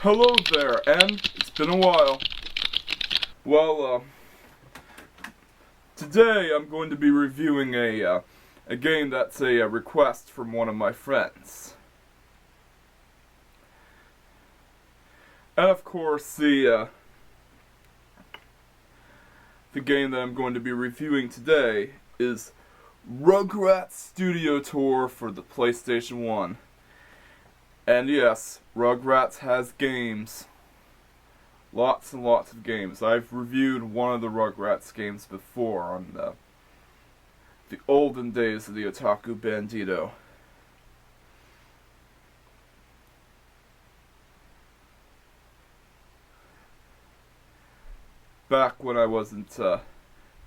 Hello there, and it's been a while. Well, today I'm going to be reviewing a game that's a request from one of my friends. And of course, the game that I'm going to be reviewing today is Rugrats Studio Tour for the PlayStation 1. And yes, Rugrats has games. Lots and lots of games. I've reviewed one of the Rugrats games before on the olden days of the Otaku Bandito. Back when I wasn't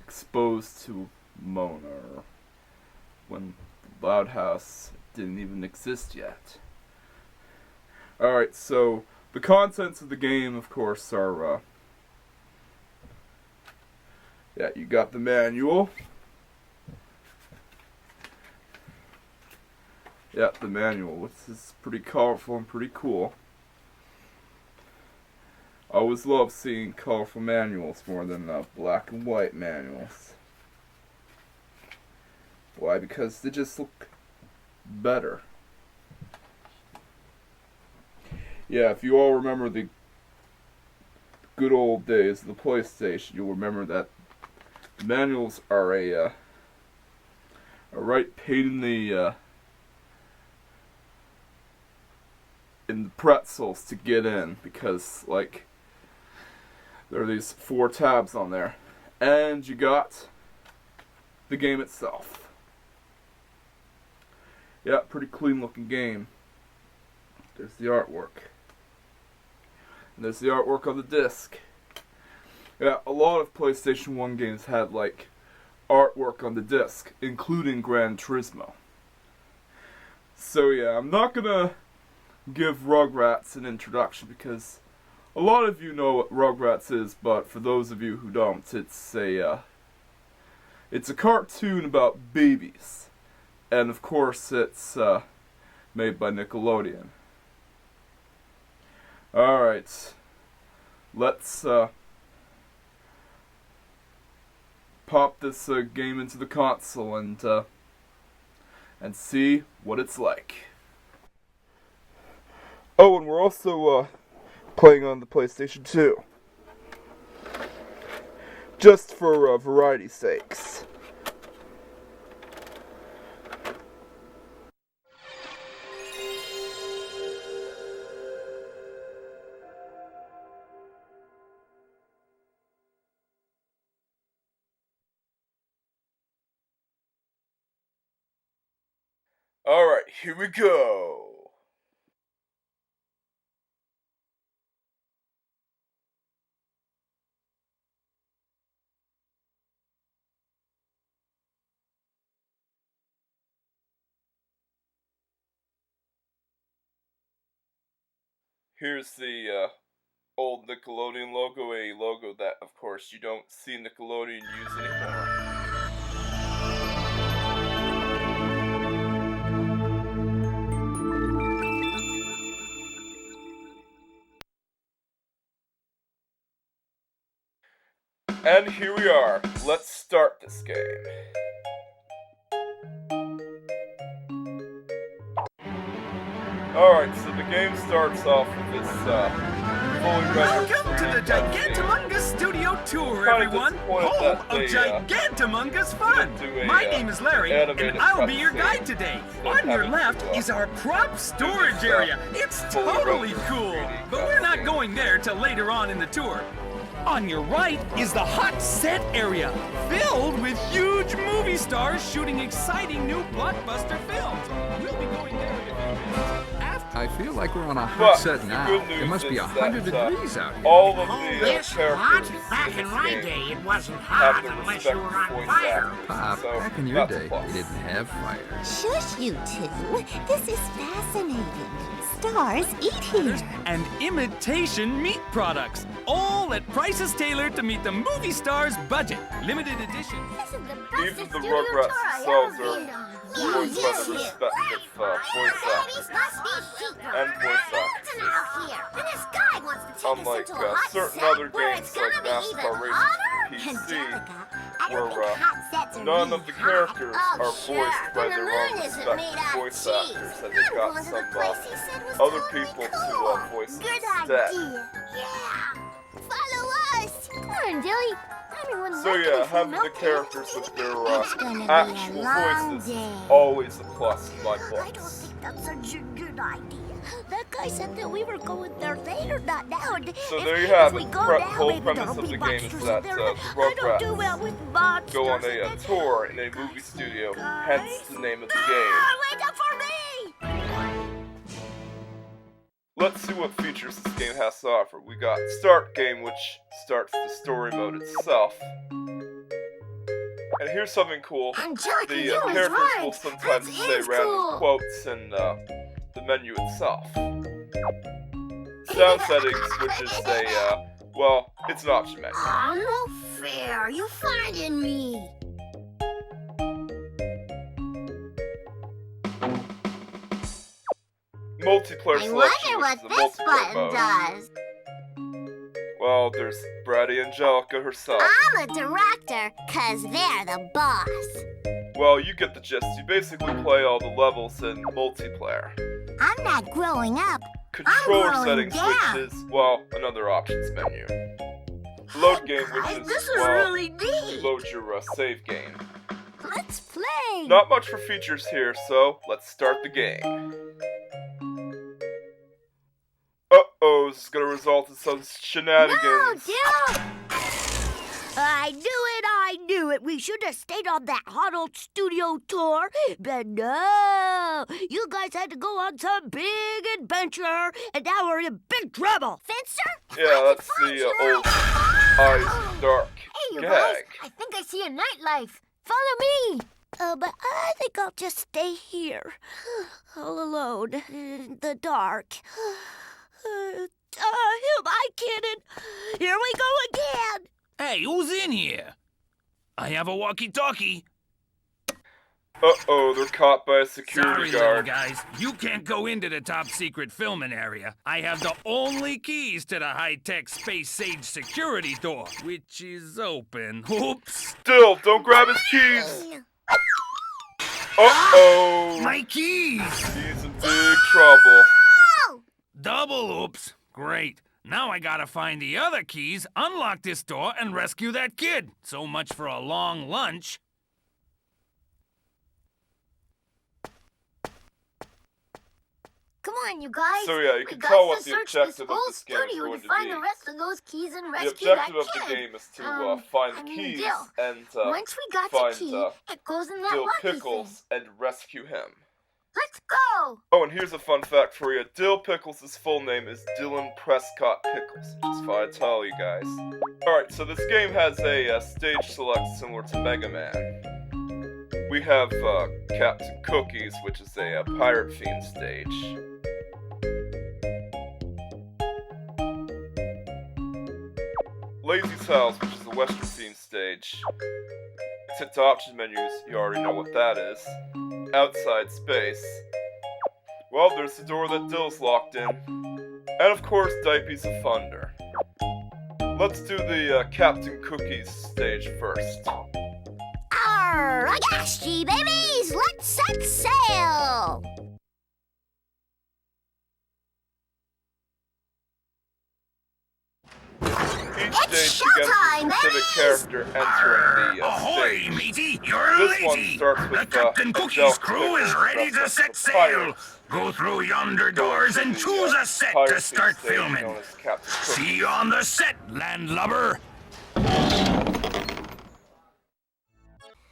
exposed to Mona, or when the Loud House didn't even exist yet. Alright, so the contents of the game, of course, are, yeah, you got the manual. Yeah, the manual, which is pretty colorful and pretty cool. I always love seeing colorful manuals more than black and white manuals. Why? Because they just look better. Yeah, if you all remember the good old days of the PlayStation, you'll remember that the manuals are a right pain in the pretzels to get in, because like there are these 4 tabs on there, and you got the game itself. Yeah, pretty clean looking game. There's the artwork. And there's the artwork on the disc. Yeah, a lot of PlayStation 1 games had, like, artwork on the disc, including Gran Turismo. So yeah, I'm not gonna give Rugrats an introduction, because a lot of you know what Rugrats is, but for those of you who don't, it's a cartoon about babies. And of course, it's made by Nickelodeon. Alright, let's pop this game into the console and see what it's like. Oh, and we're also playing on the PlayStation 2. Just for variety's sakes. Alright, here we go. Here's the old Nickelodeon logo, a logo that, of course, you don't see Nickelodeon use anymore. And here we are. Let's start this game. Alright, so the game starts off with this fully rendered Welcome to the Gigantomongous Studio Tour, everyone! Home of Gigantomongous fun! My name is Larry, and I'll be your guide today. On your left is our prop storage area. It's totally cool, but we're not going there till later on in the tour. On your right is the hot set area, filled with huge movie stars shooting exciting new blockbuster films. We'll be going there in a few minutes. I feel like we're on a hot set now. It must be 100 degrees out here. All of This hot? Back in my day, it wasn't hot unless you were on fire. Pop, back in your day, you didn't have fire. Shush, you two. This is fascinating. Stars eat here. And imitation meat products, all at prices tailored to meet the movie star's budget. Limited edition. Even the Rugrats themselves are voiced by the respective voice actors and voice actors. Now here, and it's got unlike certain other games like NASCAR Racing for PC, where none of the characters are voiced by their own respective voice actors, and they've got some other people to voice instead. Yeah! Follow us! Come on, Dilly. So yeah, having the characters with their actual voices always a plus in my I don't books. think that's such a good idea. That guy said that we were going there later, not now. So there you have it. The whole premise of the game is that the Rugrats go on a tour in a movie studio, hence the name of the game. Wait up for me! Let's see what features this game has to offer. We got Start Game, which starts the story mode itself. And here's something cool. The characters will sometimes say random quotes in the menu itself. Sound settings, which is a, well, it's an option menu. Oh, no fair. You finding me. Multiplayer selection, I wonder which what is a this multiplayer button mode. does. Well, there's Bratty Angelica herself. I'm a director, 'cause they're the boss. Well, you get the gist. You basically play all the levels in multiplayer. I'm not growing up. Controller growing settings, down. which is, well, another options menu. Load game, which is, This is well, really you neat. load your save game. Let's play. Not much for features here, so let's start the game. Uh-oh, this is gonna result in some shenanigans. No, dude. I knew it. We should have stayed on that hot old studio tour. But no, you guys had to go on some big adventure, and now we're in big trouble. Fencer? Yeah, that's the old Eyes Dark Hey, you gag. guys, I think I see a nightlife. Follow me. But I think I'll just stay here, all alone in the dark. Am I kidding? Here we go again. Hey, who's in here? I have a walkie-talkie. Uh-oh, they're caught by a security Sorry, little guard. guys. You can't go into the top-secret filming area. I have the only keys to the high-tech Space Sage security door, which is open. Oops. Still, don't grab his keys. Uh-oh. My keys! He's in big trouble. Double oops. Great. Now I gotta find the other keys, unlock this door, and rescue that kid. So much for a long lunch. Come on, you guys. So yeah, you can tell what the objective of this game is going to find be. the rest of those keys and The rescue that objective of the kid. game is to find the keys Dill. and Once we got find the key, it goes in that Dill lucky thing. Pickles and rescue him. Let's go. Oh, and here's a fun fact for you. Dill Pickles' full name is Dylan Prescott Pickles. Just thought I'd tell you guys. Alright, so this game has a stage select similar to Mega Man. We have Captain Cookies, which is a pirate theme stage. Lazy's House, which is a western theme stage. It's hit to option menus, you already know what that is. Outside Space. Well, there's the door that Dill's locked in. And of course, Diapies of Thunder. Let's do the Captain Cookies stage first. Arr, I got ye, babies. Let's set sail. Each stage begins with a specific character entering the Ahoy, stage. matey! You're This one late! starts The with Captain Cookies Angelica crew is ready to dressed set as a sail! pirate. Go through yonder doors and choose a set Pirate to theme start stage filming. known as Captain Cookies. See you on the set, landlubber!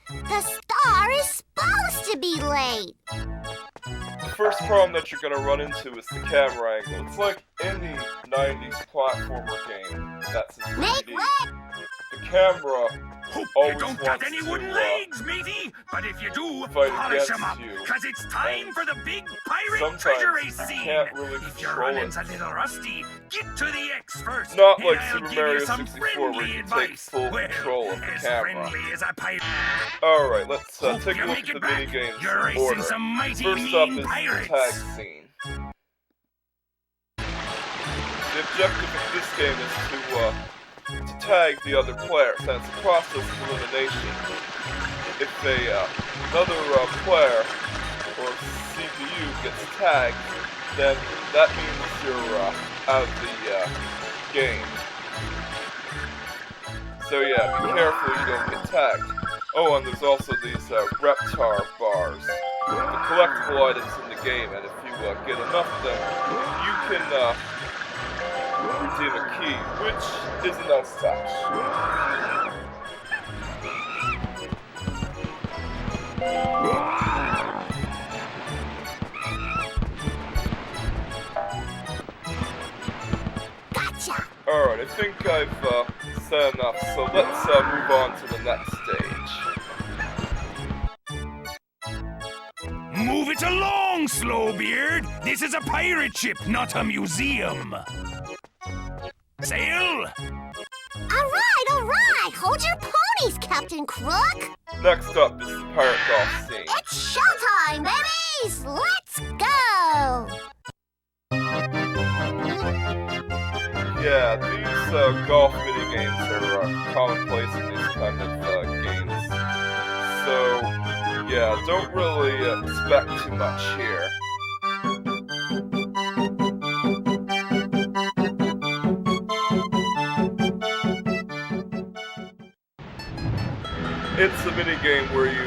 The star is supposed to be late. The first problem that you're gonna run into is the camera angle. It's like any 90s platformer game that's in 3D. The camera Hope always you don't wants got any to, wooden legs, matey! But if you do, fight polish them against up, you. cause it's time And for the big pirate sometimes treasure race you scene! can't really If your control running's it. a little rusty, get to the X first! Not and like I'll Super give Mario you some 64 where friendly you take advice. full Well, control of the as camera. friendly as a pirate. Alright, let's Hope take a you look make at the it back. minigames You're in racing order. some mighty First up mean is the pirates. tag scene. objective of this game is to tag the other players, and it's a process of elimination. If another player or CPU gets tagged, then that means you're out of the game. So yeah, be careful you don't get tagged. Oh, and there's also these Reptar bars, the collectible items in the game, and if you get enough of them, you can redeem a key, which is a nice touch. Gotcha! Alright, I think I've said enough, so let's move on to the next stage. Move it along, Slowbeard! This is a pirate ship, not a museum! Sail! Alright! Hold your ponies, Captain Crook! Next up is the pirate golf scene. It's showtime, babies! Let's go! Yeah, these golf minigames are commonplace in these kind of games. So, yeah, don't really expect too much here. It's a minigame where you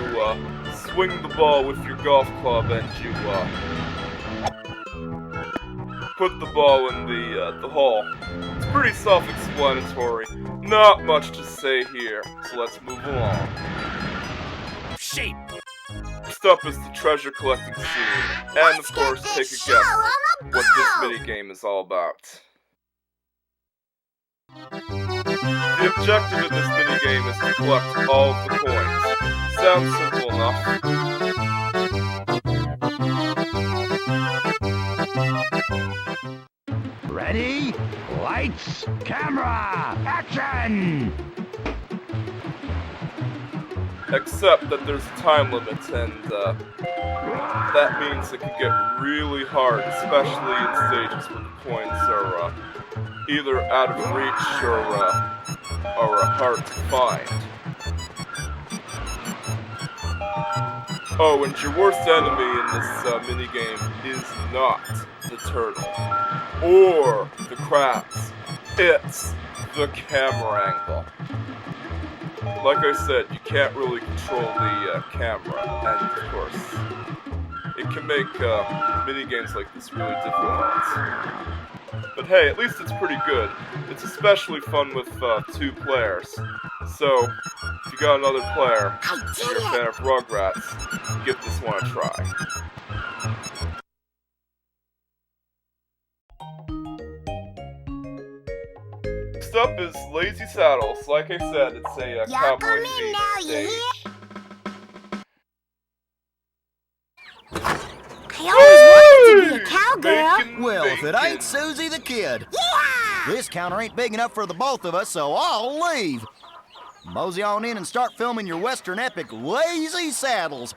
swing the ball with your golf club and you put the ball in the hole. It's pretty self-explanatory. Not much to say here, so let's move along. Shape! Next up is the treasure collecting scene, and of course take a guess what this minigame is all about. The objective of this minigame is to collect all of the coins. Sounds simple enough. Ready? Lights, camera, action! Except that there's a time limit, and that means it can get really hard, especially in stages where the coins are either out of reach or hard to find. Oh, and your worst enemy in this minigame is not the turtle or the crabs. It's the camera angle. Like I said, you can't really control the camera, and of course, it can make minigames like this really difficult. But hey, at least it's pretty good. It's especially fun with 2 players. So, if you got another player, if you're a fan of Rugrats, give this one a try. Next up is Lazy Saddles. Like I said, it's a cowboy themed stage. I always wanted to be a cowgirl. Well, if it ain't Susie the Kid. Yeah! This counter ain't big enough for the both of us, so I'll leave. Mosey on in and start filming your Western epic, Lazy Saddles.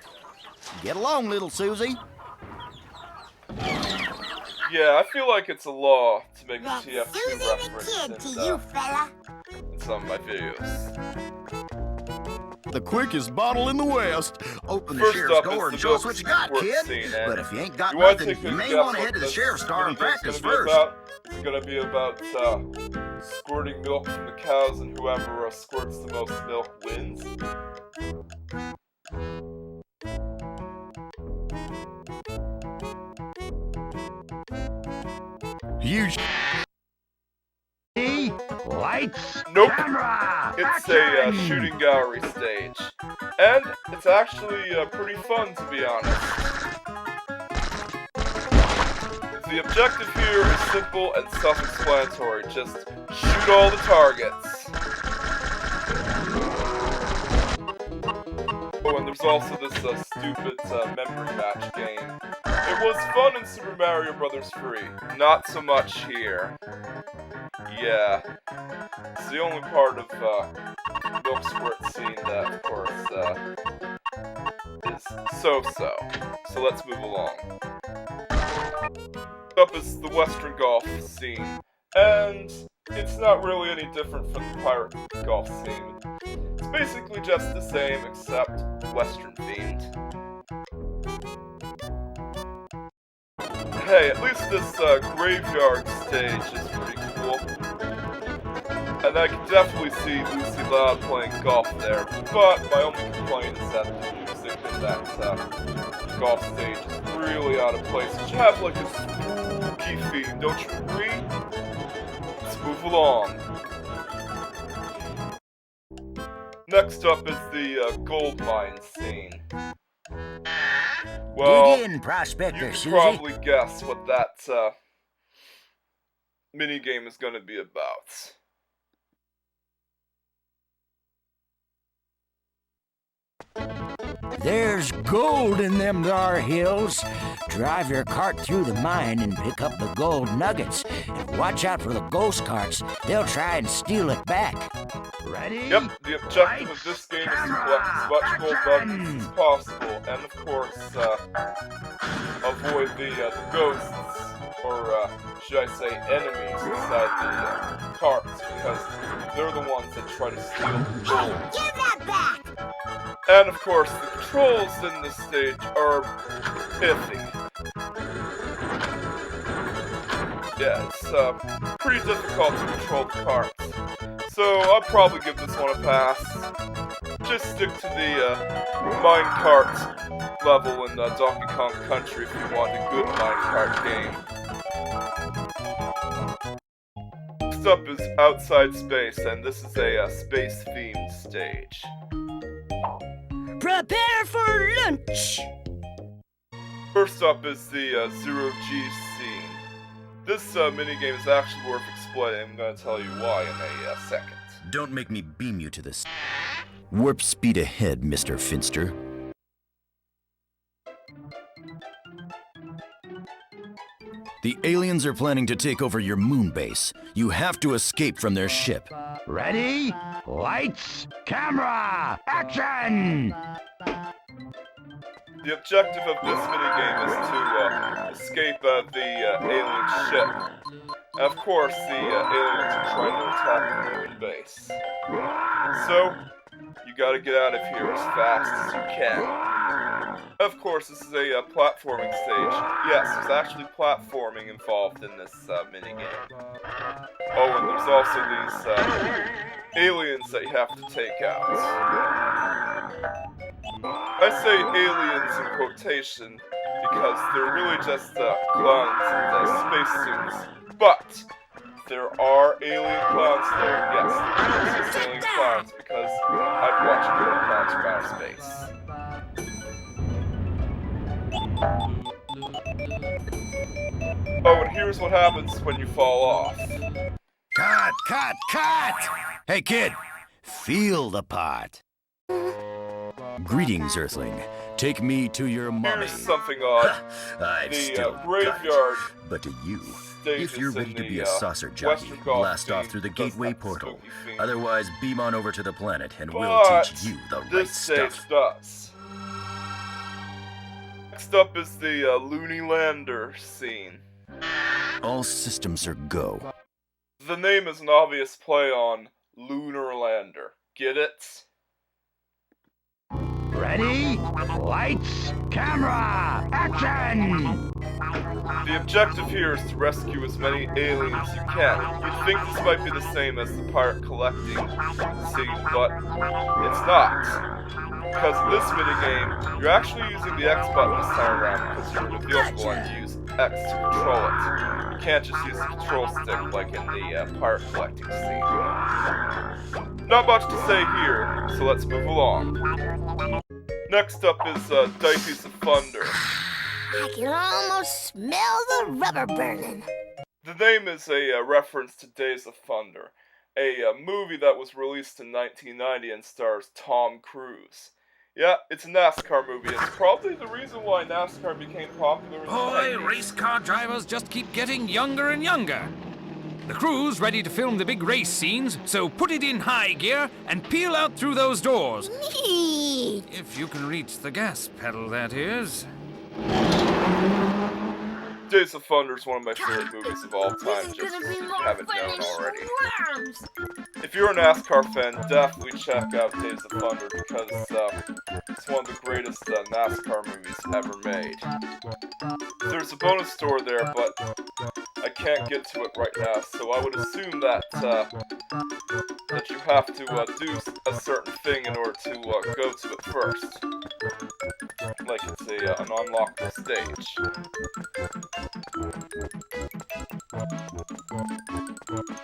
Get along, little Susie. Yeah, I feel like it's a law to make a That's TF2 Susie the reference Kid in, to you, fella. in some of my videos. The quickest bottle in the West. Open the First sheriff's up door is and the show us what you got, milk kid. scene, and But if you ain't got you wanna nothing, take a you may guess want to what head to the this sheriff's store and video's practice gonna be first. about? It's gonna be about squirting milk from the cows, and whoever squirts the most milk wins. You lights, Nope. camera, It's a action! shooting gallery stage. And it's actually pretty fun, to be honest. The objective here is simple and self-explanatory. Just shoot all the targets. Oh, and there's also this stupid memory match game. It was fun in Super Mario Bros. 3. Not so much here. Yeah. It's the only part of Milk Squirt scene that, of course, is so-so. So let's move along. Up is the Western golf scene. And it's not really any different from the pirate golf scene. It's basically just the same, except Western themed. Hey, at least this graveyard stage is pretty cool. And I can definitely see Lucy Loud playing golf there, but my only complaint is that the music in that golf stage is really out of place. It should have like a spooky theme, don't you agree? Let's move along. Next up is the gold mine scene. Well, Dig in, Prospector, you can Susie. probably guess what that minigame is going to be about. There's gold in them thar hills. Drive your cart through the mine and pick up the gold nuggets. And watch out for the ghost carts. They'll try and steal it back. Ready? Yep, the objective of this game is to collect as much gold nuggets as possible, and of course, avoid the ghosts, or should I say enemies inside the carts, because they're the ones that try to steal the gold. Give that back! And of course, the controls in this stage are iffy. Yeah, it's pretty difficult to control the carts. So I'll probably give this one a pass. Just stick to the minecart level in Donkey Kong Country if you want a good minecart game. Next up is Outside Space, and this is a space-themed stage. Prepare for lunch! First up is the Zero-G scene. This minigame is actually worth explaining. I'm going to tell you why in a second. Don't make me beam you to this. Warp speed ahead, Mr. Finster. The aliens are planning to take over your moon base. You have to escape from their ship. Ready? Lights, camera, action! The objective of this minigame is to escape the alien ship. And of course, the aliens are trying to attack the moon base. So, you gotta get out of here as fast as you can. Of course, this is a platforming stage. Yes, there's actually platforming involved in this minigame. Oh, and there's also these aliens that you have to take out. I say aliens in quotation because they're really just clowns in spacesuits. But there are alien clowns there. Yes, there are just alien clowns because I've watched Killer Clowns from Outer Space. Oh, and here's what happens when you fall off. Cut, cut, cut! Hey, kid, feel the pot. Greetings, Earthling. Take me to your mommy. Here's something odd. I've still The graveyard. But to you, Stages if you're ready in to be the, a saucer jockey, Western golf blast off scene through the does gateway have portal. spooky theme. Otherwise, beam on over to the planet and we'll But teach you the right this stage stuff. does. Next up is the Looney Lander scene. All systems are go. The name is an obvious play on Lunar Lander. Get it? Ready? Lights, camera, action! The objective here is to rescue as many aliens as you can. You'd think this might be the same as the pirate collecting scene, but it's not. Because in this minigame, you're actually using the X button this time around because you're the vehicle and you use X to control it. You can't just use the control stick like in the pirate collecting scene. Not much to say here, so let's move along. Next up is Dices of Thunder. I can almost smell the rubber burning. The name is a reference to Days of Thunder, a movie that was released in 1990 and stars Tom Cruise. Yeah, it's a NASCAR movie. It's probably the reason why NASCAR became popular in the Boy, 90s. race car drivers just keep getting younger and younger. The crew's ready to film the big race scenes, so put it in high gear and peel out through those doors. Neat. If you can reach the gas pedal, that is. Days of Thunder is one of my favorite movies of all time, just if you haven't known already. If you're a NASCAR fan, definitely check out Days of Thunder because it's one of the greatest NASCAR movies ever made. There's a bonus store there, but I can't get to it right now, so I would assume that that you have to do a certain thing in order to go to it first. Like it's an unlockable stage.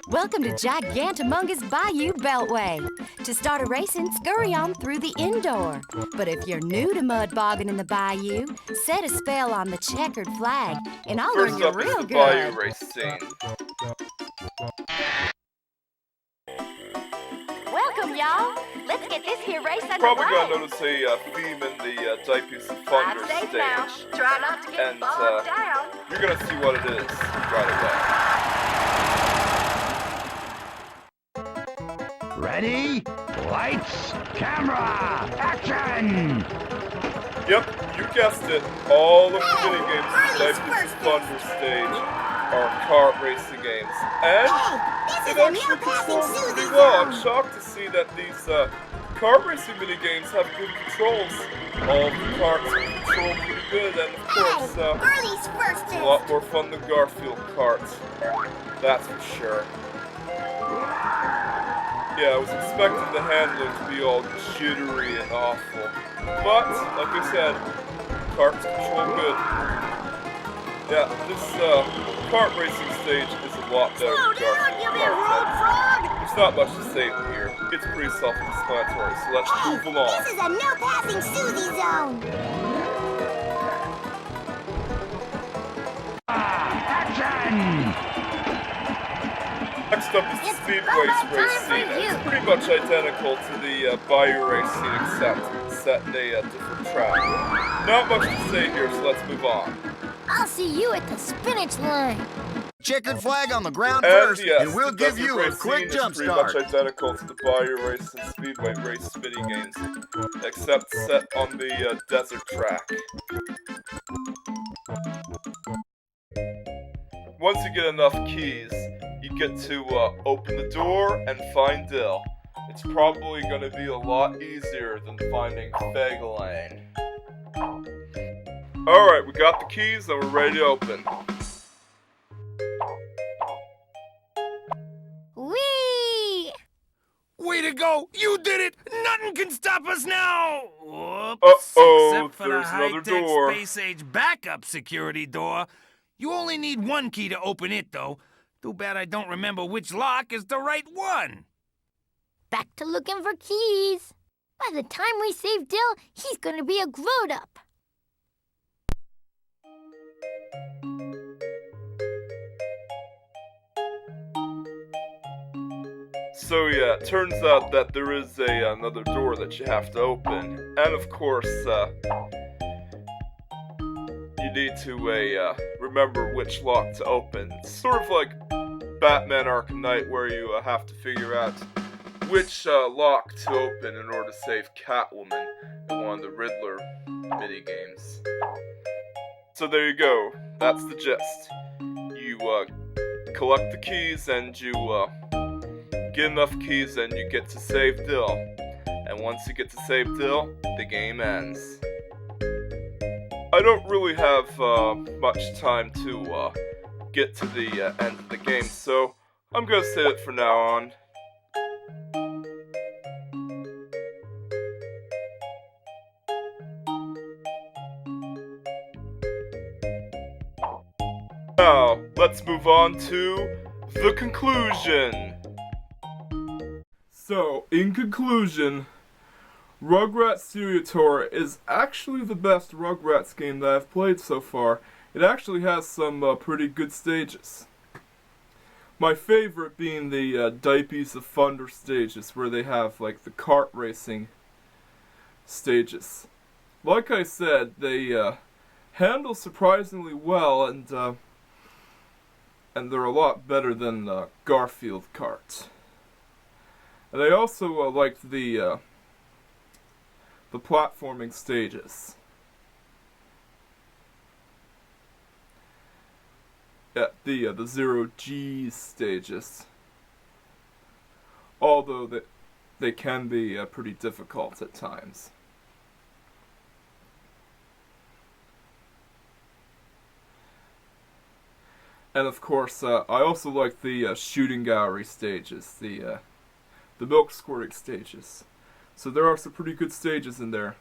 Welcome to Gigantomongous Bayou Beltway. To start a racing, scurry on through the indoor. But if you're new to mud bogging in the bayou, set a spell on the checkered flag, and I'll learn you real good. Bayou race scene. Welcome, y'all. Let's get this here race underway. Probably gonna notice a theme in the Days of Thunder stage. Now. Try not to get bogged down. You're gonna see what it is right away. Ready? Lights, camera, action! Yep, you guessed it. All of the minigames in the Days of Thunder stage are kart racing games. And it actually controls pretty well. I'm shocked to see that these kart racing minigames have good controls. All of the karts control pretty good, and of course, it's a lot more fun than Garfield karts. That's for sure. Yeah, I was expecting the handling to be all jittery and awful. But, like I said, karts control good. Yeah, this kart racing stage is a lot better than Garfield karts. There's not much to say here. It's pretty self-explanatory, so let's move along. This is a no passing Susie zone. Action! Next up is the Speedway's race scene. It's pretty much identical to the Bayou race scene, except set in a different track. Not much to say here, so let's move on. I'll see you at the spinach line. Checkered flag on the ground first, and we'll give you a quick jump start. Pretty much identical to the Bayou race and Speedway race mini games, except set on the desert track. Once you get enough keys, you get to open the door and find Dill. It's probably going to be a lot easier than finding Fagelane. Alright, we got the keys and we're ready to open. Whee! Way to go! You did it! Nothing can stop us now! Whoops. Uh-oh, Except for there's the another high-tech door. space-age backup security door. You only need one key to open it, though. Too bad I don't remember which lock is the right one. Back to looking for keys. By the time we save Dill, he's gonna be a grown-up. So yeah, it turns out that there is another door that you have to open. And of course, you need to remember which lock to open. It's sort of like Batman Arkham Knight, where you have to figure out which lock to open in order to save Catwoman in one of the Riddler minigames. So there you go. That's the gist. You collect the keys and you get enough keys and you get to save Dill. And once you get to save Dill, the game ends. I don't really have much time to get to the end of the game, so I'm gonna save it for now on. Now, let's move on to the conclusion. So, in conclusion, Rugrats Studio Tour is actually the best Rugrats game that I've played so far. It actually has some pretty good stages. My favorite being the Days of Thunder stages, where they have like the kart racing stages. Like I said, they handle surprisingly well, and they're a lot better than Garfield kart. And I also liked the platforming stages. at the 0G stages. Although they can be pretty difficult at times. And of course, I also like the shooting gallery stages, the milk squirting stages. So there are some pretty good stages in there.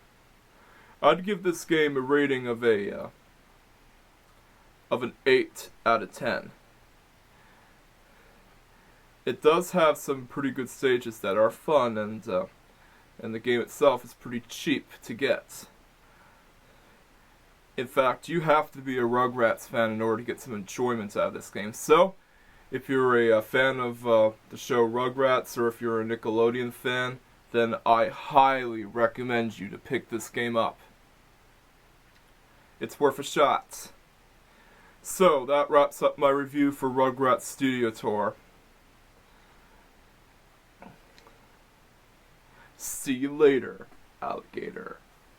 I'd give this game a rating of an 8 out of 10. It does have some pretty good stages that are fun, and the game itself is pretty cheap to get. In fact, you have to be a Rugrats fan in order to get some enjoyment out of this game. So, if you're a fan of the show Rugrats, or if you're a Nickelodeon fan, then I highly recommend you to pick this game up. It's worth a shot. So, that wraps up my review for Rugrats Studio Tour. See you later, alligator.